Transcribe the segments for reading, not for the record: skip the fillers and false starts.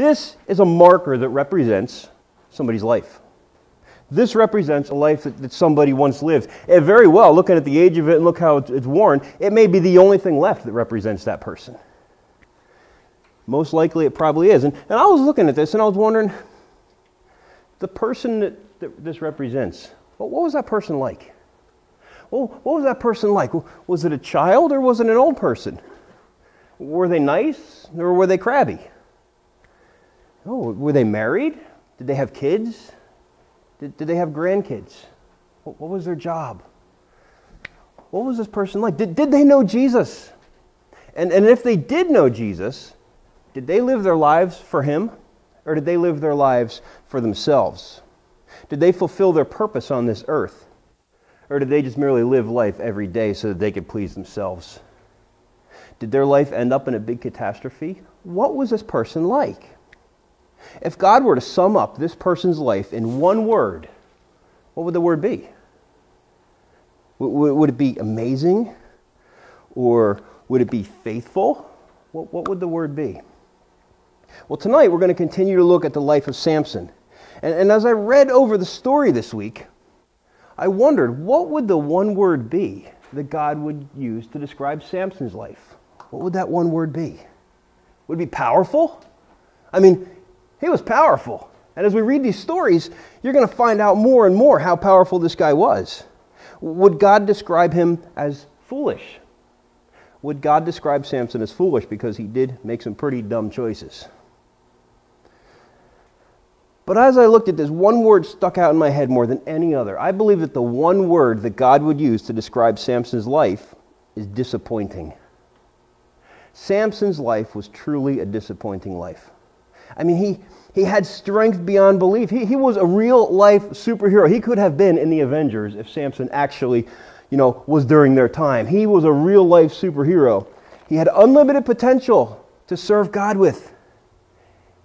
This is a marker that represents somebody's life. This represents a life that somebody once lived. And very well, looking at the age of it and look how it's worn, it may be the only thing left that represents that person. Most likely it probably is. And I was looking at this and I was wondering, the person that this represents, what was that person like? Well, what was that person like? Was it a child or was it an old person? Were they nice or were they crabby? Oh, were they married? Did they have kids? Did they have grandkids? What was their job? What was this person like? Did they know Jesus? And if they did know Jesus, did they live their lives for Him? Or did they live their lives for themselves? Did they fulfill their purpose on this earth? Or did they just merely live life every day so that they could please themselves? Did their life end up in a big catastrophe? What was this person like? If God were to sum up this person's life in one word, what would the word be? Would it be amazing? Or would it be faithful? What would the word be? Well, tonight we're going to continue to look at the life of Samson. And as I read over the story this week, I wondered, what would the one word be that God would use to describe Samson's life? What would that one word be? Would it be powerful? I mean, he was powerful. And as we read these stories, you're going to find out more and more how powerful this guy was. Would God describe him as foolish? Would God describe Samson as foolish because he did make some pretty dumb choices? But as I looked at this, one word stuck out in my head more than any other. I believe that the one word that God would use to describe Samson's life is disappointing. Samson's life was truly a disappointing life. I mean, he had strength beyond belief. He was a real-life superhero. He could have been in the Avengers if Samson actually, was during their time. He was a real-life superhero. He had unlimited potential to serve God with.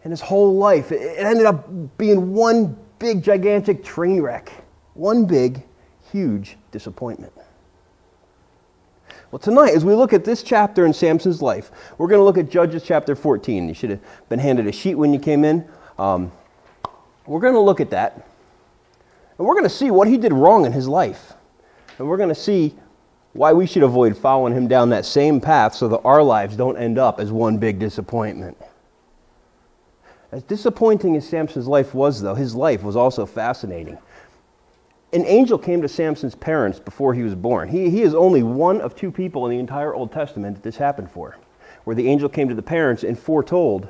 And his whole life, it ended up being one big, gigantic train wreck. One big, huge disappointment. Well, tonight, as we look at this chapter in Samson's life, we're going to look at Judges chapter 14. You should have been handed a sheet when you came in. We're going to look at that. And we're going to see what he did wrong in his life. And we're going to see why we should avoid following him down that same path so that our lives don't end up as one big disappointment. As disappointing as Samson's life was, though, his life was also fascinating. An angel came to Samson's parents before he was born. He is only one of two people in the entire Old Testament that this happened for, where the angel came to the parents and foretold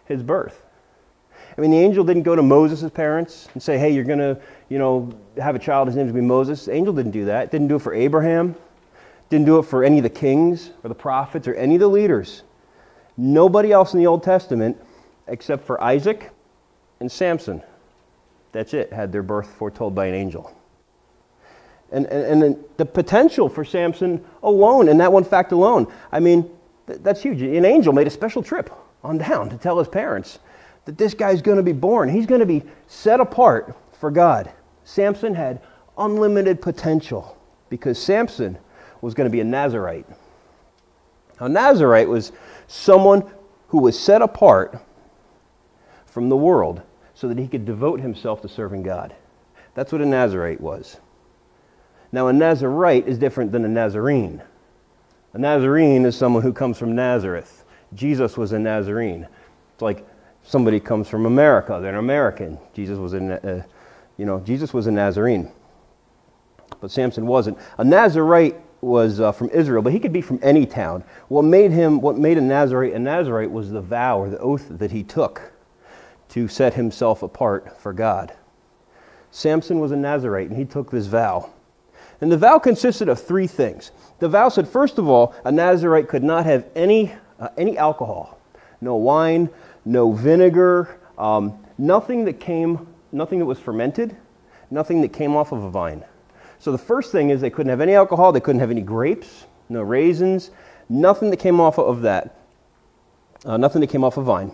his birth. I mean, the angel didn't go to Moses' parents and say, hey, you're going to, have a child, his name's going to be Moses. The angel didn't do that. Didn't do it for Abraham. Didn't do it for any of the kings or the prophets or any of the leaders. Nobody else in the Old Testament except for Isaac and Samson. That's it, had their birth foretold by an angel. And the potential for Samson alone, and that one fact alone, I mean, that's huge. An angel made a special trip on down to tell his parents that this guy's going to be born. He's going to be set apart for God. Samson had unlimited potential because Samson was going to be a Nazirite. A Nazirite was someone who was set apart from the world so that he could devote himself to serving God. That's what a Nazirite was. Now, a Nazirite is different than a Nazarene. A Nazarene is someone who comes from Nazareth. Jesus was a Nazarene. It's like somebody comes from America, they're an American. Jesus was a Nazarene. But Samson wasn't. A Nazirite was from Israel, but he could be from any town. What made a Nazirite was the vow or the oath that he took to set himself apart for God. Samson was a Nazirite, and he took this vow. And the vow consisted of three things. The vow said, first of all, a Nazirite could not have any alcohol. No wine, no vinegar, nothing that was fermented, nothing that came off of a vine. So the first thing is they couldn't have any alcohol, they couldn't have any grapes, no raisins, nothing that came off of that, nothing that came off a vine.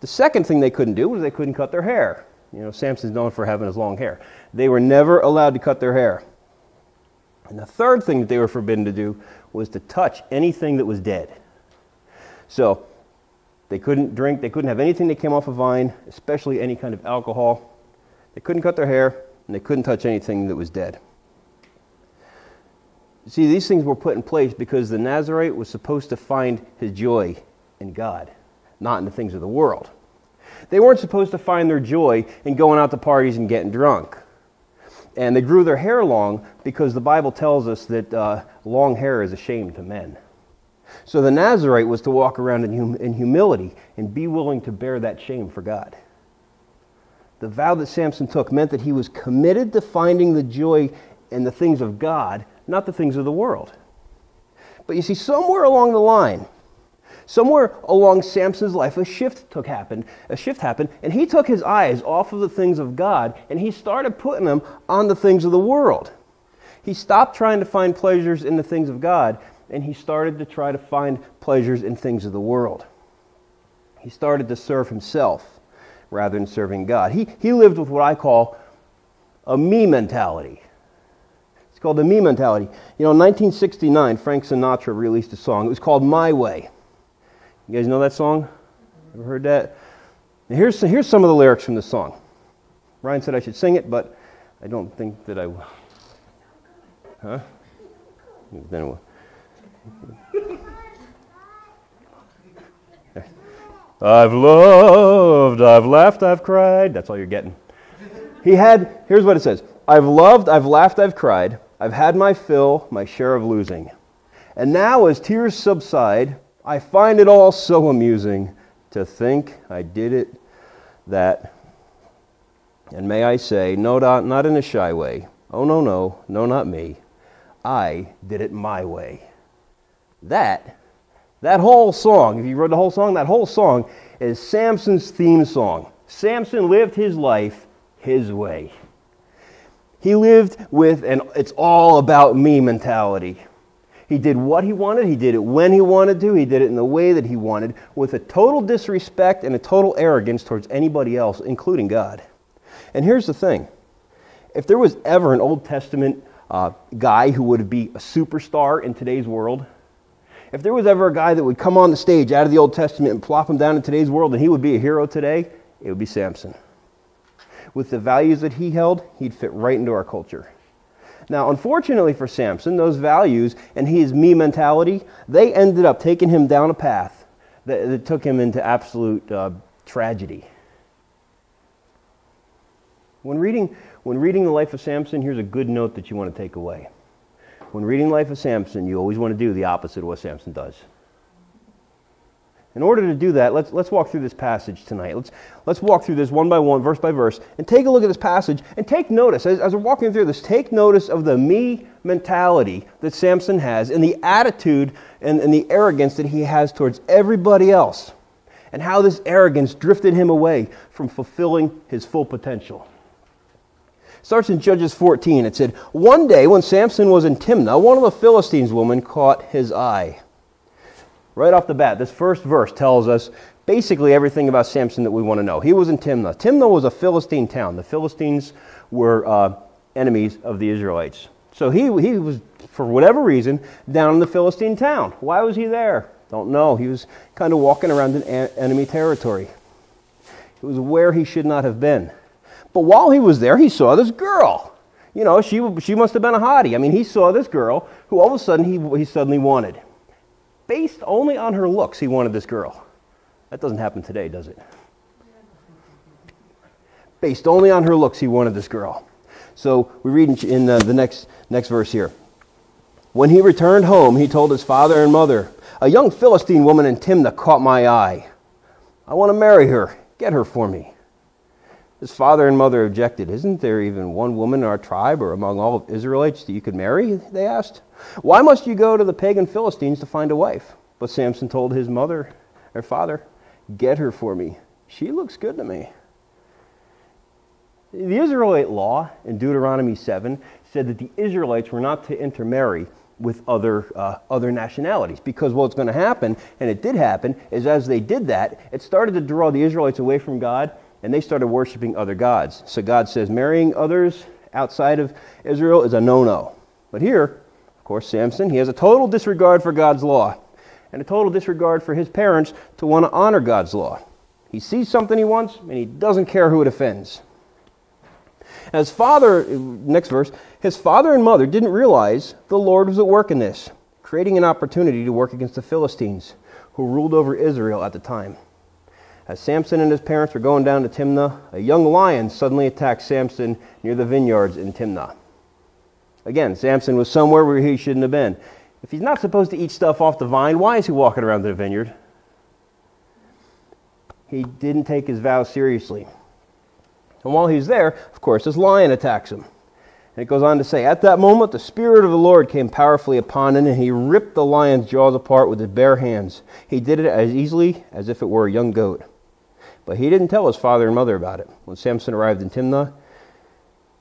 The second thing they couldn't do was they couldn't cut their hair. Samson's known for having his long hair. They were never allowed to cut their hair. And the third thing that they were forbidden to do was to touch anything that was dead. So, They couldn't drink. They couldn't have anything that came off a vine, especially any kind of alcohol. They couldn't cut their hair, and they couldn't touch anything that was dead. You see, these things were put in place because the Nazarite was supposed to find his joy in God, not in the things of the world. They weren't supposed to find their joy in going out to parties and getting drunk. And they grew their hair long because the Bible tells us that long hair is a shame to men. So the Nazarite was to walk around in humility and be willing to bear that shame for God. The vow that Samson took meant that he was committed to finding the joy in the things of God, not the things of the world. But you see, somewhere along the line, somewhere along Samson's life, a shift happened, and he took his eyes off of the things of God, and he started putting them on the things of the world. He stopped trying to find pleasures in the things of God, and he started to try to find pleasures in things of the world. He started to serve himself rather than serving God. He lived with what I call a me mentality. It's called the me mentality. You know, in 1969, Frank Sinatra released a song. It was called My Way. You guys know that song? Ever heard that? Now here's some of the lyrics from the song. Ryan said I should sing it, but I don't think that I will. Huh? Then it will. I've loved, I've laughed, I've cried. That's all you're getting. Here's what it says. I've loved, I've laughed, I've cried. I've had my fill, my share of losing. And now as tears subside, I find it all so amusing to think I did it that. And may I say, no, not in a shy way. Oh, no, not me. I did it my way. That whole song, if you read the whole song, that whole song is Samson's theme song. Samson lived his life his way. He lived with an it's all about me mentality. He did what he wanted, he did it when he wanted to, he did it in the way that he wanted, with a total disrespect and a total arrogance towards anybody else, including God. And here's the thing. If there was ever an Old Testament guy who would be a superstar in today's world, if there was ever a guy that would come on the stage out of the Old Testament and plop him down in today's world and he would be a hero today, it would be Samson. With the values that he held, he'd fit right into our culture. Now, unfortunately for Samson, those values and his me mentality, they ended up taking him down a path that took him into absolute tragedy. When reading the life of Samson, here's a good note that you want to take away. When reading the life of Samson, you always want to do the opposite of what Samson does. In order to do that, let's walk through this passage tonight. Let's walk through this one by one, verse by verse, and take a look at this passage and take notice, as we're walking through this, take notice of the me mentality that Samson has and the attitude and the arrogance that he has towards everybody else, and how this arrogance drifted him away from fulfilling his full potential. Starts in Judges 14. It said, one day when Samson was in Timnah, one of the Philistines' women caught his eye. Right off the bat, this first verse tells us basically everything about Samson that we want to know. He was in Timnah. Timnah was a Philistine town. The Philistines were enemies of the Israelites. So he was, for whatever reason, down in the Philistine town. Why was he there? Don't know. He was kind of walking around in enemy territory. It was where he should not have been. But while he was there, he saw this girl. You know, she must have been a hottie. I mean, he saw this girl who all of a sudden he suddenly wanted. Based only on her looks, he wanted this girl. That doesn't happen today, does it? Based only on her looks, he wanted this girl. So we read in the next verse here. When he returned home, he told his father and mother, a young Philistine woman in Timnah caught my eye. I want to marry her. Get her for me. His father and mother objected. Isn't there even one woman in our tribe or among all of Israelites that you could marry? They asked. Why must you go to the pagan Philistines to find a wife? But Samson told his father, get her for me. She looks good to me. The Israelite law in Deuteronomy 7 said that the Israelites were not to intermarry with other nationalities, because what's going to happen, and it did happen, is as they did that, it started to draw the Israelites away from God, and they started worshiping other gods. So God says marrying others outside of Israel is a no-no. But here, of course, Samson, he has a total disregard for God's law. and a total disregard for his parents to want to honor God's law. He sees something he wants, and he doesn't care who it offends. As father, next verse, his father and mother didn't realize the Lord was at work in this, creating an opportunity to work against the Philistines, who ruled over Israel at the time. As Samson and his parents were going down to Timnah, a young lion suddenly attacked Samson near the vineyards in Timnah. Again, Samson was somewhere where he shouldn't have been. If he's not supposed to eat stuff off the vine, why is he walking around the vineyard? He didn't take his vows seriously. And while he's there, of course, this lion attacks him. And it goes on to say, at that moment, the Spirit of the Lord came powerfully upon him, and he ripped the lion's jaws apart with his bare hands. He did it as easily as if it were a young goat. But he didn't tell his father and mother about it. When Samson arrived in Timnah,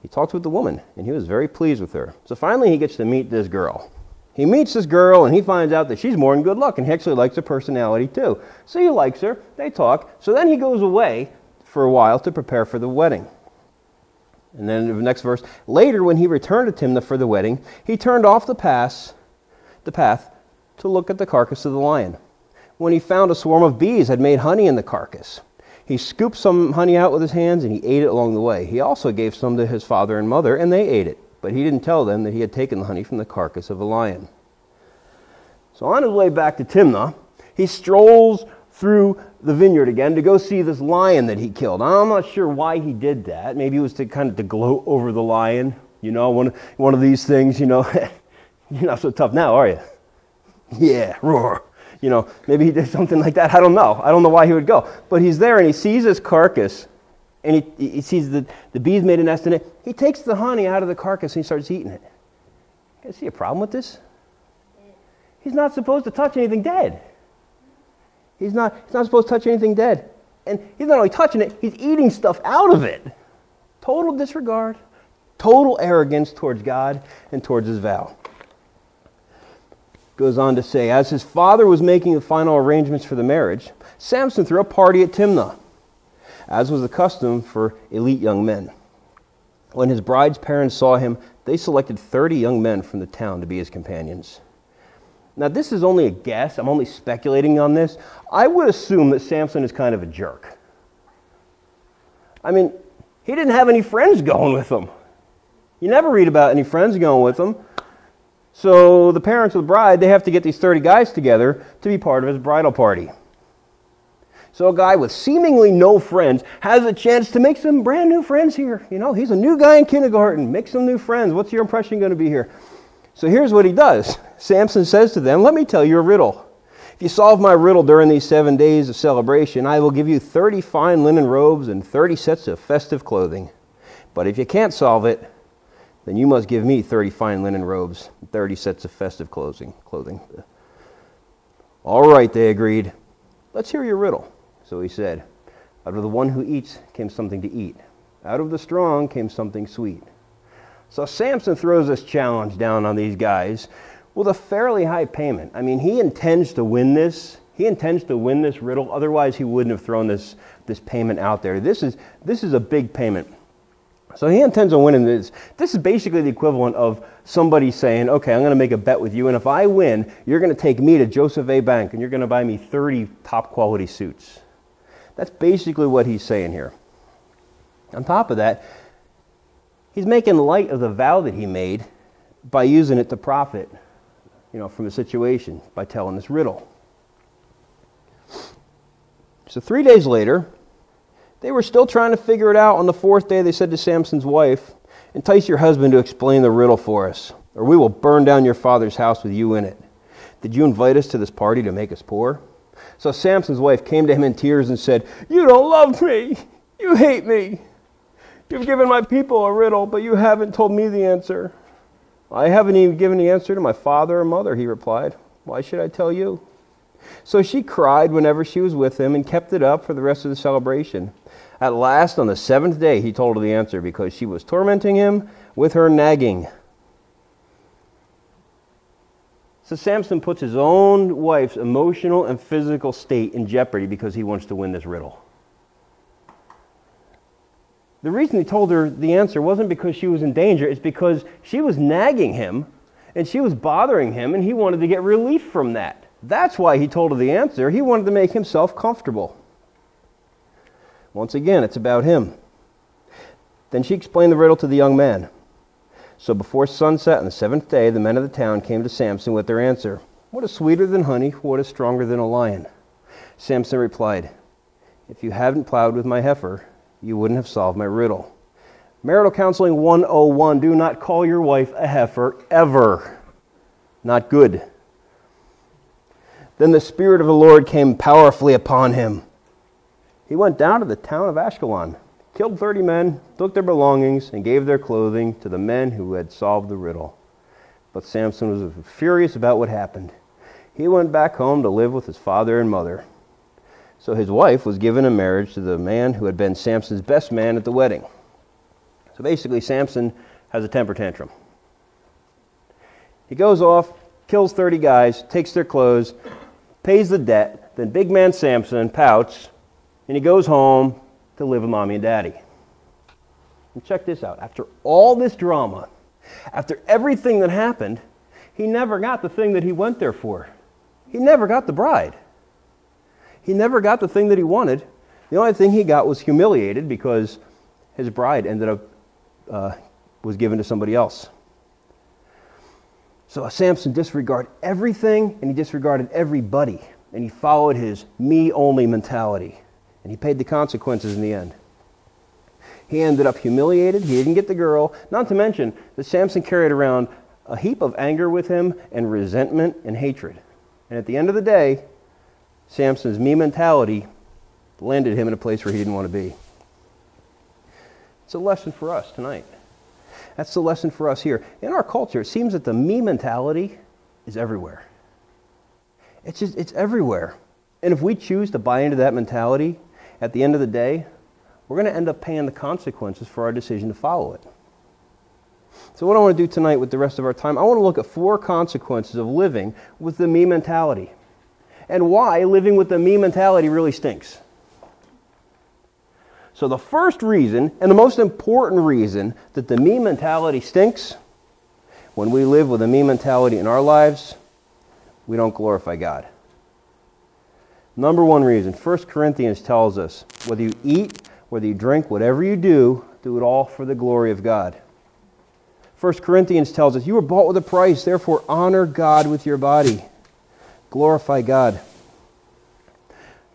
he talked with the woman, and he was very pleased with her. So finally, he gets to meet this girl. He meets this girl, and he finds out that she's more than good luck, and he actually likes her personality too. So he likes her, they talk. So then he goes away for a while to prepare for the wedding. And then in the next verse, later when he returned to Timnah for the wedding, he turned off the path to look at the carcass of the lion. When he found a swarm of bees had made honey in the carcass, he scooped some honey out with his hands and he ate it along the way. He also gave some to his father and mother, and they ate it. But he didn't tell them that he had taken the honey from the carcass of a lion. So on his way back to Timnah, he strolls through the vineyard again to go see this lion that he killed. I'm not sure why he did that. Maybe it was to kind of to gloat over the lion. You know, one of these things, you know, you're not so tough now, are you? Yeah, roar. You know, maybe he did something like that. I don't know. I don't know why he would go. But he's there and he sees his carcass and he sees the bees made a nest in it. He takes the honey out of the carcass and he starts eating it. You guys see a problem with this? He's not supposed to touch anything dead. He's not supposed to touch anything dead. And he's not only touching it, he's eating stuff out of it. Total disregard, total arrogance towards God and towards his vow. Goes on to say, as his father was making the final arrangements for the marriage, Samson threw a party at Timnah, as was the custom for elite young men. When his bride's parents saw him, they selected 30 young men from the town to be his companions. Now, this is only a guess. I'm only speculating on this. I would assume that Samson is kind of a jerk. I mean, he didn't have any friends going with him. You never read about any friends going with him. So the parents of the bride, they have to get these 30 guys together to be part of his bridal party. So a guy with seemingly no friends has a chance to make some brand new friends here. You know, he's a new guy in kindergarten. Make some new friends. What's your impression going to be here? So here's what he does. Samson says to them, let me tell you a riddle. If you solve my riddle during these 7 days of celebration, I will give you 30 fine linen robes and 30 sets of festive clothing. But if you can't solve it, then you must give me 30 fine linen robes and 30 sets of festive clothing. All right, they agreed. Let's hear your riddle. So he said, out of the one who eats came something to eat. Out of the strong came something sweet. So Samson throws this challenge down on these guys with a fairly high payment. I mean, he intends to win this. He intends to win this riddle. Otherwise, he wouldn't have thrown this payment out there. This is a big payment. So he intends on winning this. This is basically the equivalent of somebody saying, okay, I'm going to make a bet with you, and if I win, you're going to take me to Joseph A. Bank, and you're going to buy me 30 top-quality suits. That's basically what he's saying here. On top of that, he's making light of the vow that he made by using it to profit, from the situation, by telling this riddle. So 3 days later, they were still trying to figure it out. On the fourth day, they said to Samson's wife, entice your husband to explain the riddle for us, or we will burn down your father's house with you in it. Did you invite us to this party to make us poor? So Samson's wife came to him in tears and said, you don't love me. You hate me. You've given my people a riddle, but you haven't told me the answer. I haven't even given the answer to my father or mother, he replied. Why should I tell you? So she cried whenever she was with him and kept it up for the rest of the celebration. At last, on the seventh day, he told her the answer because she was tormenting him with her nagging. So Samson puts his own wife's emotional and physical state in jeopardy because he wants to win this riddle. The reason he told her the answer wasn't because she was in danger. It's because she was nagging him and she was bothering him and he wanted to get relief from that. That's why he told her the answer. He wanted to make himself comfortable. Once again, it's about him. Then she explained the riddle to the young man. So before sunset on the seventh day, the men of the town came to Samson with their answer. What is sweeter than honey? What is stronger than a lion? Samson replied, if you hadn't plowed with my heifer, you wouldn't have solved my riddle. Marital Counseling 101, do not call your wife a heifer ever. Not good. Then the Spirit of the Lord came powerfully upon him. He went down to the town of Ashkelon, killed 30 men, took their belongings, and gave their clothing to the men who had solved the riddle. But Samson was furious about what happened. He went back home to live with his father and mother. So his wife was given in marriage to the man who had been Samson's best man at the wedding. So basically, Samson has a temper tantrum. He goes off, kills 30 guys, takes their clothes, pays the debt, then big man Samson pouts, and he goes home to live with mommy and daddy. And check this out. After all this drama, after everything that happened, he never got the thing that he went there for. He never got the bride. He never got the thing that he wanted. The only thing he got was humiliated because his bride ended up was given to somebody else. So Samson disregarded everything, and he disregarded everybody, and he followed his me-only mentality, and he paid the consequences in the end. He ended up humiliated. He didn't get the girl. Not to mention that Samson carried around a heap of anger with him and resentment and hatred. And at the end of the day, Samson's me mentality landed him in a place where he didn't want to be. It's a lesson for us tonight. That's the lesson for us here. In our culture, it seems that the me mentality is everywhere. It's everywhere. And if we choose to buy into that mentality, at the end of the day, we're going to end up paying the consequences for our decision to follow it. So what I want to do tonight with the rest of our time, I want to look at 4 consequences of living with the me mentality, and why living with the me mentality really stinks. So the first reason, and the most important reason, that the me mentality stinks, when we live with a me mentality in our lives, we don't glorify God. Number 1 reason, 1 Corinthians tells us, whether you eat, whether you drink, whatever you do it all for the glory of God. 1 Corinthians tells us, you were bought with a price, therefore honor God with your body. Glorify God.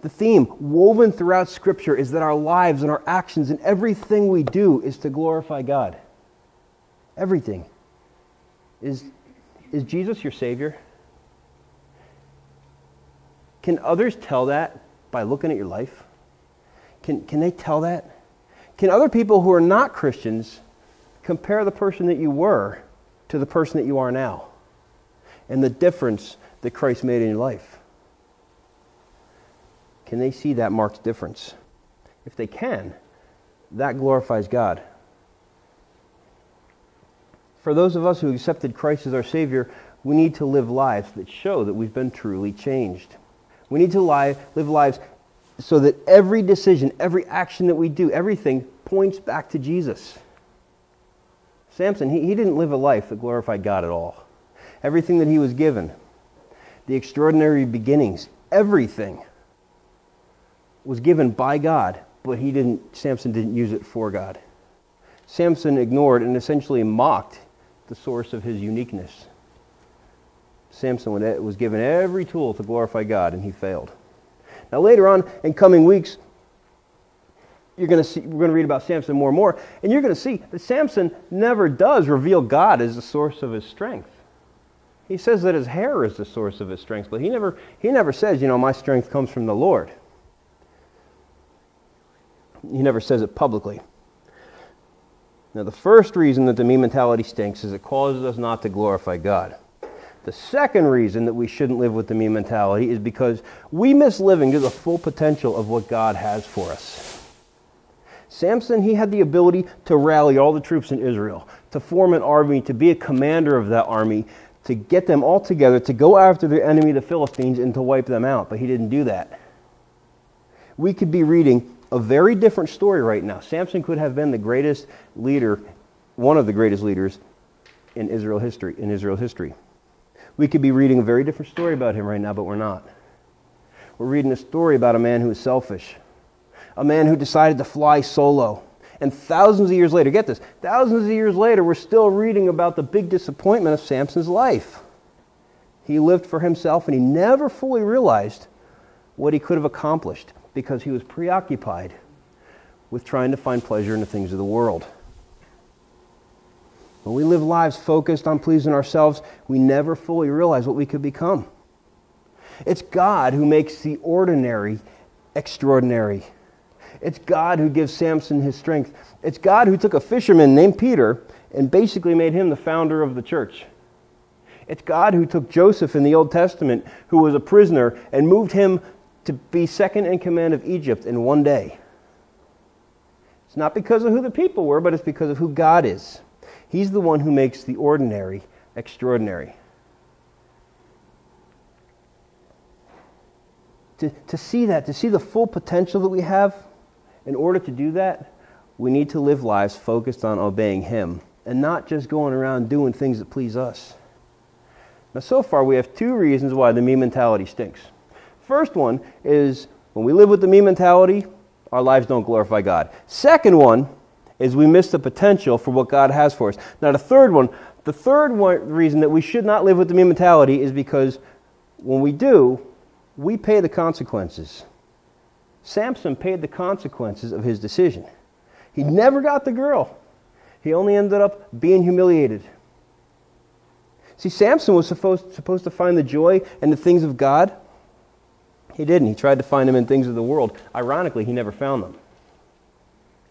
The theme woven throughout Scripture is that our lives and our actions and everything we do is to glorify God. Everything. Is Jesus your Savior? Can others tell that by looking at your life? Can they tell that? Can other people who are not Christians compare the person that you were to the person that you are now and the difference that Christ made in your life? Can they see that marked difference? If they can, that glorifies God. For those of us who accepted Christ as our Savior, we need to live lives that show that we've been truly changed. We need to live lives so that every decision, every action that we do, everything points back to Jesus. Samson, he didn't live a life that glorified God at all. Everything that he was given, the extraordinary beginnings, everything was given by God, but Samson didn't use it for God. Samson ignored and essentially mocked the source of his uniqueness. Samson was given every tool to glorify God, and he failed. Now later on, in coming weeks, we're going to read about Samson more and more, and you're going to see that Samson never does reveal God as the source of his strength. He says that his hair is the source of his strength, but he never says, my strength comes from the Lord. He never says it publicly. Now, the first reason that the me mentality stinks is it causes us not to glorify God. The second reason that we shouldn't live with the me mentality is because we miss living to the full potential of what God has for us. Samson, he had the ability to rally all the troops in Israel, to form an army, to be a commander of that army, to get them all together, to go after their enemy, the Philistines, and to wipe them out. But he didn't do that. We could be reading a very different story right now. Samson could have been the greatest leader, one of the greatest leaders in Israel history. We could be reading a very different story about him right now, but we're not. We're reading a story about a man who was selfish, a man who decided to fly solo. And thousands of years later, get this, thousands of years later, we're still reading about the big disappointment of Samson's life. He lived for himself, and he never fully realized what he could have accomplished because he was preoccupied with trying to find pleasure in the things of the world. When we live lives focused on pleasing ourselves, we never fully realize what we could become. It's God who makes the ordinary extraordinary. It's God who gives Samson his strength. It's God who took a fisherman named Peter and basically made him the founder of the church. It's God who took Joseph in the Old Testament, who was a prisoner, and moved him to be second in command of Egypt in one day. It's not because of who the people were, but it's because of who God is. He's the one who makes the ordinary extraordinary. To see that, to see the full potential that we have, in order to do that, we need to live lives focused on obeying Him and not just going around doing things that please us. Now, so far, we have two reasons why the me mentality stinks. First one is when we live with the me mentality, our lives don't glorify God. Second one is we miss the potential for what God has for us. Now, the third reason that we should not live with the me mentality is because when we do, we pay the consequences. Samson paid the consequences of his decision. He never got the girl. He only ended up being humiliated. See, Samson was supposed to find the joy in the things of God. He didn't. He tried to find them in things of the world. Ironically, he never found them.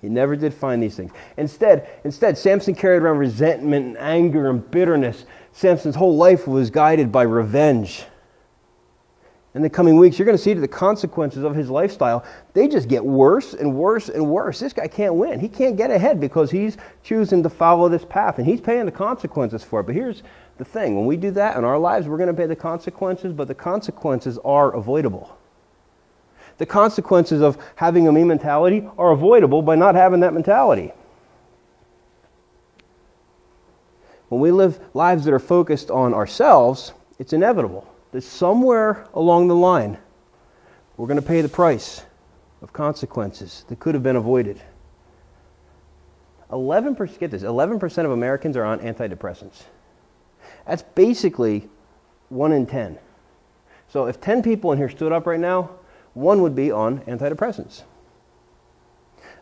He never did find these things. Instead, Samson carried around resentment and anger and bitterness. Samson's whole life was guided by revenge. In the coming weeks, you're going to see the consequences of his lifestyle. They just get worse and worse and worse. This guy can't win. He can't get ahead because he's choosing to follow this path, and he's paying the consequences for it. But here's the thing. When we do that in our lives, we're going to pay the consequences, but the consequences are avoidable. The consequences of having a me mentality are avoidable by not having that mentality. When we live lives that are focused on ourselves, it's inevitable that somewhere along the line, we're going to pay the price of consequences that could have been avoided. 11% of Americans are on antidepressants. That's basically 1 in 10. So if 10 people in here stood up right now, 1 would be on antidepressants.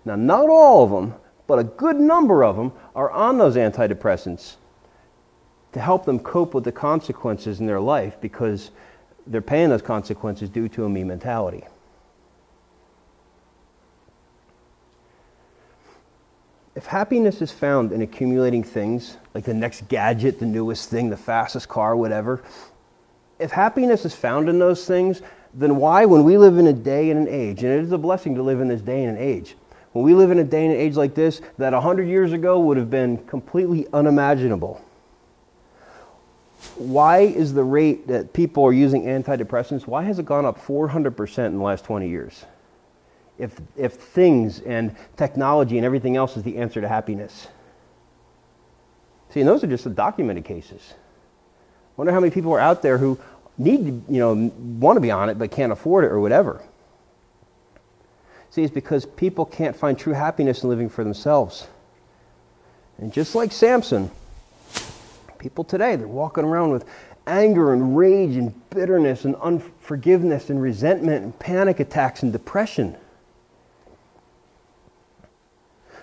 Now, not all of them, but a good number of them are on those antidepressants to help them cope with the consequences in their life because they're paying those consequences due to a me mentality. If happiness is found in accumulating things, like the next gadget, the newest thing, the fastest car, whatever, if happiness is found in those things, then why, when we live in a day and an age, and it is a blessing to live in this day and an age, when we live in a day and an age like this, that 100 years ago would have been completely unimaginable, why is the rate that people are using antidepressants, why has it gone up 400% in the last 20 years? If things and technology and everything else is the answer to happiness. See, and those are just the documented cases. I wonder how many people are out there who need to, want to be on it but can't afford it or whatever. See, it's because people can't find true happiness in living for themselves. And just like Samson, people today, they're walking around with anger and rage and bitterness and unforgiveness and resentment and panic attacks and depression.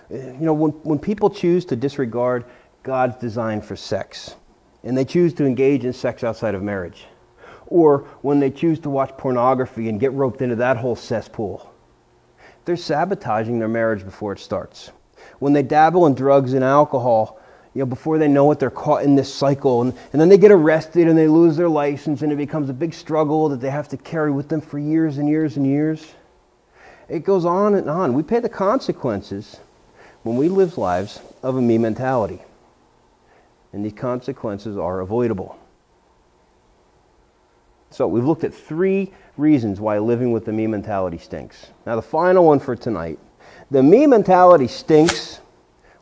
When people choose to disregard God's design for sex, and they choose to engage in sex outside of marriage, or when they choose to watch pornography and get roped into that whole cesspool, they're sabotaging their marriage before it starts. When they dabble in drugs and alcohol, before they know it, they're caught in this cycle, and then they get arrested and they lose their license, and it becomes a big struggle that they have to carry with them for years and years and years. It goes on and on. We pay the consequences when we live lives of a me mentality. And these consequences are avoidable. So we've looked at 3 reasons why living with the me mentality stinks. Now the final one for tonight. The me mentality stinks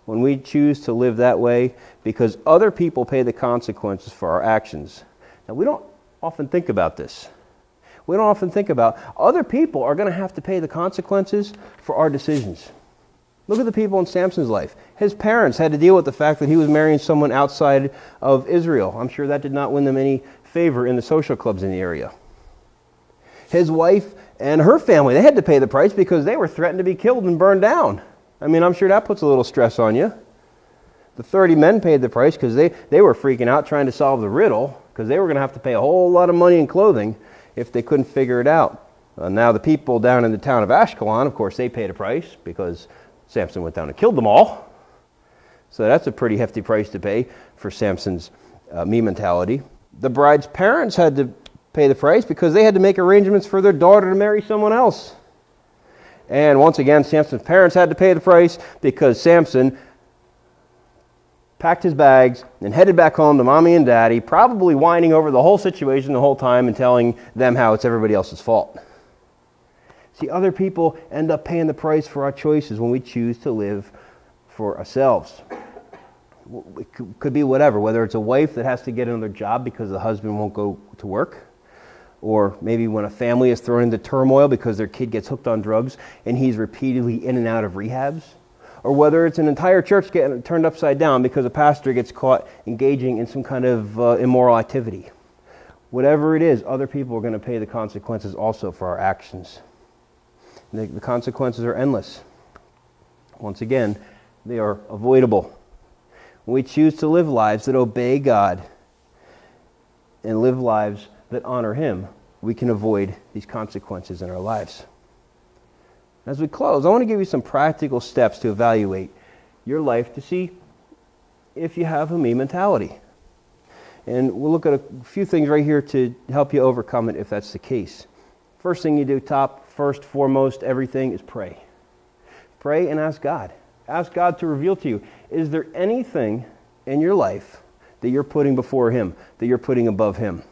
when we choose to live that way because other people pay the consequences for our actions, Now, we don't often think about this. We don't often think about other people are going to have to pay the consequences for our decisions. Look at the people in Samson's life. His parents had to deal with the fact that he was marrying someone outside of Israel. I'm sure that did not win them any favor in the social clubs in the area. His wife and her family, they had to pay the price because they were threatened to be killed and burned down. I mean, I'm sure that puts a little stress on you. The 30 men paid the price because they were freaking out trying to solve the riddle because they were going to have to pay a whole lot of money in clothing if they couldn't figure it out. Now the people down in the town of Ashkelon, of course, they paid a price because Samson went down and killed them all. So that's a pretty hefty price to pay for Samson's me mentality. The bride's parents had to pay the price because they had to make arrangements for their daughter to marry someone else. And once again, Samson's parents had to pay the price because Samson packed his bags and headed back home to mommy and daddy, probably whining over the whole situation the whole time and telling them how it's everybody else's fault. See, other people end up paying the price for our choices when we choose to live for ourselves. It could be whatever, whether it's a wife that has to get another job because the husband won't go to work, or maybe when a family is thrown into turmoil because their kid gets hooked on drugs and he's repeatedly in and out of rehabs, or whether it's an entire church getting turned upside down because a pastor gets caught engaging in some kind of immoral activity. Whatever it is, other people are going to pay the consequences also for our actions. The consequences are endless. Once again, they are avoidable. When we choose to live lives that obey God and live lives that honor Him, we can avoid these consequences in our lives. As we close, I want to give you some practical steps to evaluate your life to see if you have a me mentality. And we'll look at a few things right here to help you overcome it if that's the case. First thing you do, first, foremost, everything is pray. Pray and ask God. Ask God to reveal to you, is there anything in your life that you're putting before Him, that you're putting above Him?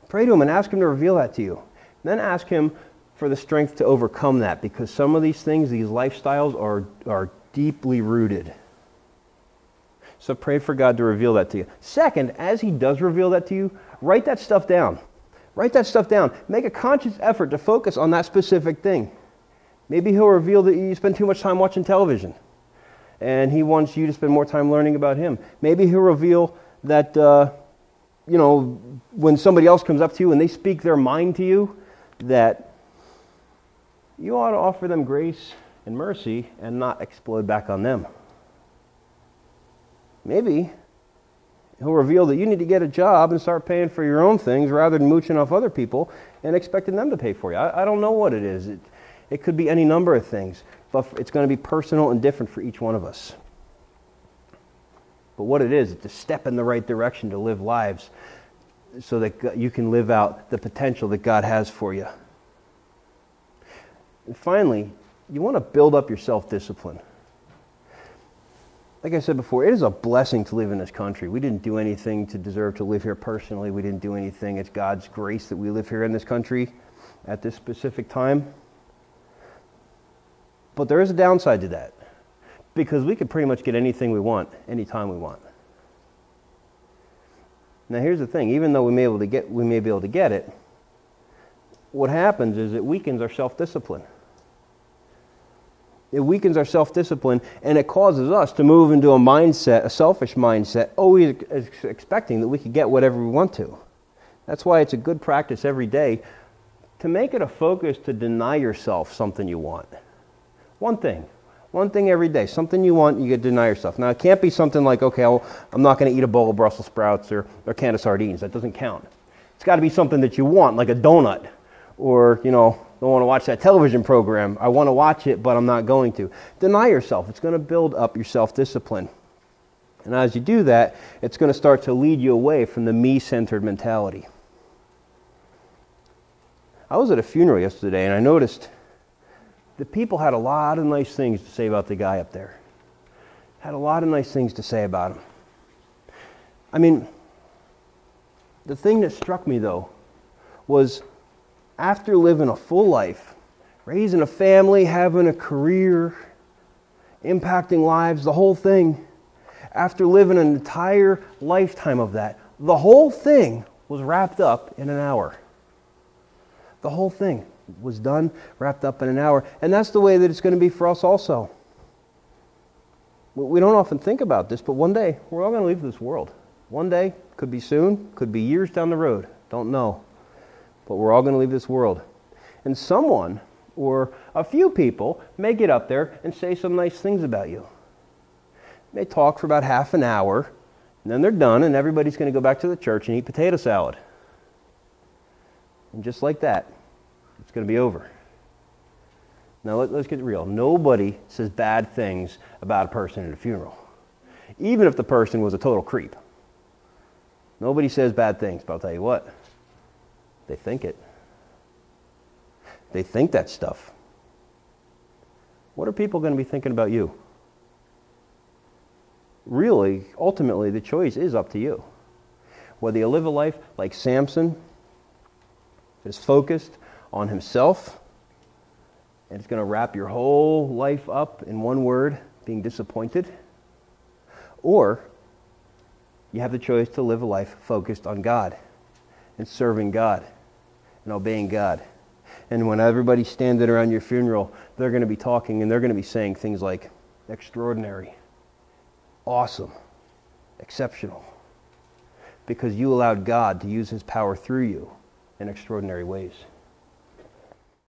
Pray to Him and ask Him to reveal that to you. Then ask Him for the strength to overcome that, because some of these things, these lifestyles are deeply rooted. So pray for God to reveal that to you. Second, as He does reveal that to you, write that stuff down. Write that stuff down. Make a conscious effort to focus on that specific thing. Maybe He'll reveal that you spend too much time watching television and He wants you to spend more time learning about Him. Maybe He'll reveal that, when somebody else comes up to you and they speak their mind to you, that you ought to offer them grace and mercy and not explode back on them. Maybe He'll reveal that you need to get a job and start paying for your own things rather than mooching off other people and expecting them to pay for you. I don't know what it is. It could be any number of things, but it's going to be personal and different for each one of us. But what it is, it's a step in the right direction to live lives so that you can live out the potential that God has for you. And finally, you want to build up your self-discipline. Like I said before, it is a blessing to live in this country. We didn't do anything to deserve to live here personally. We didn't do anything. It's God's grace that we live here in this country at this specific time. But there is a downside to that, because we can pretty much get anything we want, anytime we want. Now here's the thing, even though we may be able to get it, what happens is it weakens our self-discipline. It weakens our self-discipline, and it causes us to move into a mindset, a selfish mindset, always expecting that we can get whatever we want to. That's why it's a good practice every day to make it a focus to deny yourself something you want. One thing every day, something you want, you get to deny yourself. Now, it can't be something like, okay, I'm not going to eat a bowl of Brussels sprouts or a can of sardines. That doesn't count. It's got to be something that you want, like a donut, or, don't want to watch that television program. I want to watch it, but I'm not going to. Deny yourself. It's going to build up your self-discipline. And as you do that, it's going to start to lead you away from the me-centered mentality. I was at a funeral yesterday, and I noticed the people had a lot of nice things to say about the guy up there. Had a lot of nice things to say about him. I mean, the thing that struck me, though, was after living a full life, raising a family, having a career, impacting lives, the whole thing, after living an entire lifetime of that, The whole thing was wrapped up in an hour. The whole thing was done, wrapped up in an hour. And that's the way that it's going to be for us also. We don't often think about this, but one day we're all going to leave this world. One day, could be soon, could be years down the road. Don't know. But we're all going to leave this world. And someone or a few people may get up there and say some nice things about you. They talk for about half an hour, and then they're done, and everybody's going to go back to the church and eat potato salad. And just like that, it's going to be over. Now let's get real. Nobody says bad things about a person at a funeral, even if the person was a total creep. Nobody says bad things, but I'll tell you what, they think it. They think that stuff. What are people going to be thinking about you? Really, ultimately, the choice is up to you. Whether you live a life like Samson, is focused on himself, and it's going to wrap your whole life up in one word, being disappointed, or you have the choice to live a life focused on God and serving God and obeying God. And when everybody's standing around your funeral, they're going to be talking and they're going to be saying things like extraordinary, awesome, exceptional, because you allowed God to use His power through you in extraordinary ways.